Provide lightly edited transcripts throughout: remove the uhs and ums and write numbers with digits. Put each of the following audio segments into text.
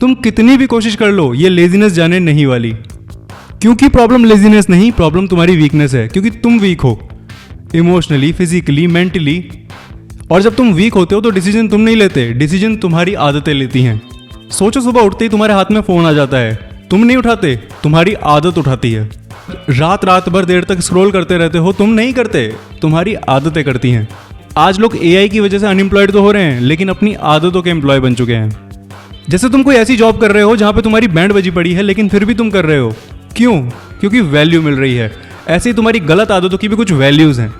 तुम कितनी भी कोशिश कर लो, ये लेजीनेस जाने नहीं वाली। क्योंकि प्रॉब्लम लेजीनेस नहीं, प्रॉब्लम तुम्हारी वीकनेस है, क्योंकि तुम वीक हो इमोशनली, फिजिकली, मेंटली। और जब तुम वीक होते हो तो डिसीजन तुम नहीं लेते, डिसीजन तुम्हारी आदतें लेती हैं। सोचो, सुबह उठते ही तुम्हारे हाथ में फ़ोन आ जाता है, तुम नहीं उठाते, तुम्हारी आदत उठाती है। रात भर देर तक स्क्रॉल करते रहते हो, तुम नहीं करते, तुम्हारी आदतें करती हैं। आज लोग एआई की वजह से अनएम्प्लॉयड तो हो रहे हैं, लेकिन अपनी आदतों के एम्प्लॉय बन चुके हैं। जैसे तुम कोई ऐसी जॉब कर रहे हो जहाँ पे तुम्हारी बैंड बजी पड़ी है, लेकिन फिर भी तुम कर रहे हो। क्यों? क्योंकि वैल्यू मिल रही है। ऐसे ही तुम्हारी गलत आदतों की भी कुछ वैल्यूज़ हैं।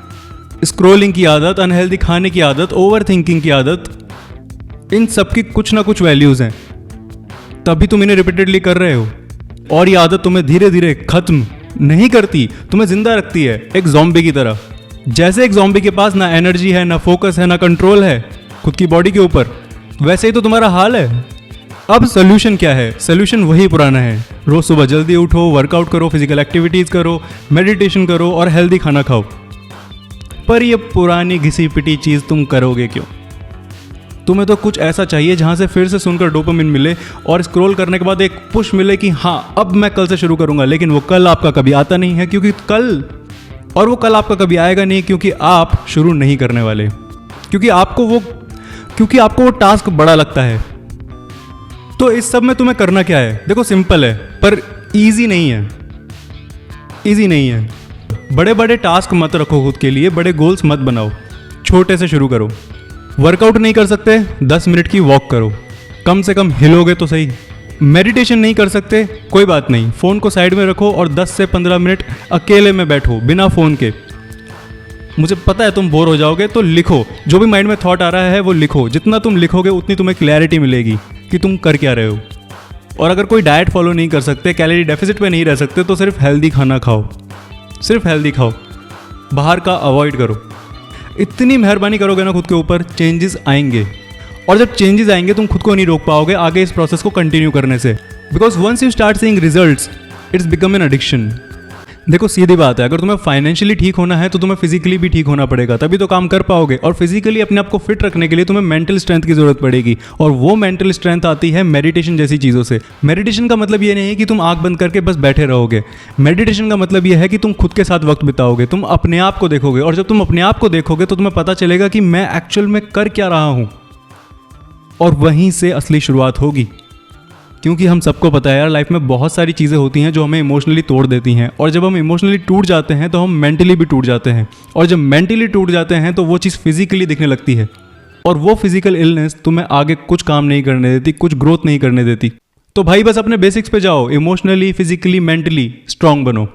स्क्रॉलिंग की आदत, अनहेल्दी खाने की आदत, ओवर थिंकिंग की आदत, इन सब की कुछ ना कुछ वैल्यूज़ हैं, तभी तुम इन्हें रिपीटेडली कर रहे हो। और ये आदत तुम्हें धीरे धीरे खत्म नहीं करती, तुम्हें जिंदा रखती है, एक ज़ॉम्बी की तरह। जैसे एक ज़ॉम्बी के पास ना एनर्जी है, ना फोकस है, ना कंट्रोल है खुद की बॉडी के ऊपर, वैसे ही तो तुम्हारा हाल है। अब सोल्यूशन क्या है? सोल्यूशन वही पुराना है। रोज सुबह जल्दी उठो, वर्कआउट करो, फिजिकल एक्टिविटीज़ करो, मेडिटेशन करो और हेल्दी खाना खाओ। पर ये पुरानी घिसी पिटी चीज़ तुम करोगे क्यों? तुम्हें तो कुछ ऐसा चाहिए जहाँ से फिर से सुनकर डोपामिन मिले और स्क्रॉल करने के बाद एक पुश मिले कि हाँ, अब मैं कल से शुरू करूँगा। लेकिन वो कल आपका कभी आता नहीं है, क्योंकि वो कल आपका कभी आएगा नहीं, क्योंकि आप शुरू नहीं करने वाले, क्योंकि आपको वो टास्क बड़ा लगता है। तो इस सब में तुम्हें करना क्या है? देखो, सिंपल है पर ईजी नहीं है। बड़े बड़े टास्क मत रखो खुद के लिए, बड़े गोल्स मत बनाओ, छोटे से शुरू करो। वर्कआउट नहीं कर सकते, 10 मिनट की वॉक करो, कम से कम हिलोगे तो सही। मेडिटेशन नहीं कर सकते, कोई बात नहीं, फ़ोन को साइड में रखो और 10 से 15 मिनट अकेले में बैठो बिना फ़ोन के। मुझे पता है तुम बोर हो जाओगे, तो लिखो, जो भी माइंड में थॉट आ रहा है वो लिखो। जितना तुम लिखोगे उतनी तुम्हें क्लैरिटी मिलेगी कि तुम कर क्या रहे हो। और अगर कोई डाइट फॉलो नहीं कर सकते, कैलोरी डेफिसिट पे नहीं रह सकते, तो सिर्फ हेल्दी खाना खाओ, सिर्फ हेल्दी खाओ, बाहर का अवॉइड करो। इतनी मेहरबानी करोगे ना खुद के ऊपर, चेंजेस आएंगे। और जब चेंजेस आएंगे तुम खुद को नहीं रोक पाओगे आगे इस प्रोसेस को कंटिन्यू करने से, because once you start seeing results, it's become an addiction. देखो, सीधी बात है, अगर तुम्हें फाइनेंशियली ठीक होना है तो तुम्हें फिजिकली भी ठीक होना पड़ेगा, तभी तो काम कर पाओगे। और फिजिकली अपने आप को फिट रखने के लिए तुम्हें मेंटल स्ट्रेंथ की जरूरत पड़ेगी, और वो मेंटल स्ट्रेंथ आती है मेडिटेशन जैसी चीज़ों से। मेडिटेशन का मतलब ये नहीं है कि तुम आंख बंद करके बस बैठे रहोगे। मेडिटेशन का मतलब ये है कि तुम खुद के साथ वक्त बिताओगे, तुम अपने आप को देखोगे। और जब तुम अपने आप को देखोगे तो तुम्हें पता चलेगा कि मैं एक्चुअल में कर क्या रहा हूँ, और वहीं से असली शुरुआत होगी। क्योंकि हम सबको पता है यार, लाइफ में बहुत सारी चीज़ें होती हैं जो हमें इमोशनली तोड़ देती हैं, और जब हम इमोशनली टूट जाते हैं तो हम मेंटली भी टूट जाते हैं, और जब मेंटली टूट जाते हैं तो वो चीज़ फिजिकली दिखने लगती है, और वो फिजिकल इलनेस तुम्हें आगे कुछ काम नहीं करने देती, कुछ ग्रोथ नहीं करने देती। तो भाई बस अपने बेसिक्स पे जाओ, इमोशनली, फिजिकली, मेंटली स्ट्रांग बनो।